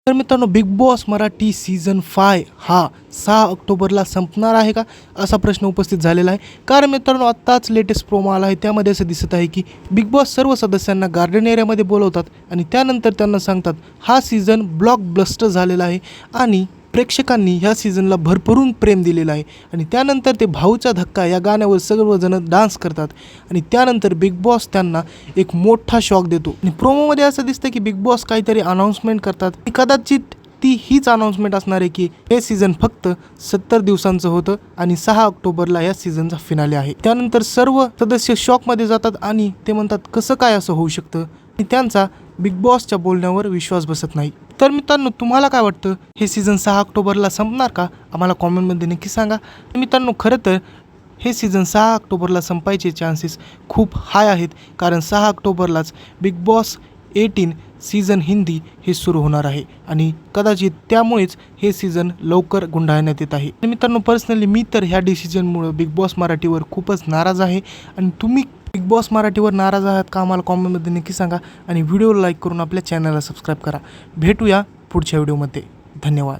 तर मित्रांनो, big boss Marathi season 5 हा 6 ऑक्टोबरला संपणार आहे का, असा प्रश्न उपस्थित झालेला आहे. कारण मित्रांनो, आत्ताच लेटेस्ट प्रोमो आला आहे. त्यामध्ये असं दिसत आहे की बिग बॉस सर्व सदस्यांना गार्डन एरियामध्ये बोलवतात आणि त्यानंतर त्यांना सांगतात हा सीझन ब्लॉकबस्टर झालेला आहे आणि प्रेक्षकांनी ह्या सीझनला भरभरून प्रेम दिलेलं आहे. आणि त्यानंतर ते भाऊचा धक्का या गाण्यावर सर्वजण डान्स करतात आणि त्यानंतर बिग बॉस त्यांना एक मोठा शॉक देतो. आणि प्रोमोमध्ये असं दिसतं की बिग बॉस काहीतरी अनाऊन्समेंट करतात. कदाचित ती हीच अनाऊन्समेंट असणार आहे की हे सीझन फक्त 70 दिवसांचं होतं आणि 6 ऑक्टोबरला या सीझनचा फिनाले आहे. त्यानंतर सर्व सदस्य शॉकमध्ये जातात आणि ते म्हणतात कसं काय असं होऊ शकतं, आणि त्यांचा बिग बॉसच्या बोलण्यावर विश्वास बसत नाही. तर मित्रांनो, तुम्हाला काय वाटतं, हे सीझन 6 ऑक्टोबरला संपणार का? आम्हाला कॉमेंटमध्ये नक्की सांगा. मित्रांनो, खरं तर हे सीझन 6 ऑक्टोबरला संपायचे चान्सेस खूप हाय आहेत. कारण 6 ऑक्टोबरलाच बिग बॉस 18 सीझन हिंदी हे सुरू होणार आहे आणि कदाचित त्यामुळेच हे सीझन लवकर गुंडाळण्यात येत आहे. मित्रांनो, पर्सनली मी तर ह्या डिसिजनमुळं बिग बॉस मराठीवर खूपच नाराज आहे. आणि तुम्ही बिग बॉस मराठीवर नाराज आहात का, आम्हाला कॉमेंटमध्ये नक्की सांगा. आणि व्हिडिओला लाईक करून आपल्या चॅनलला सबस्क्राईब करा. भेटूया पुढच्या व्हिडिओमध्ये. धन्यवाद.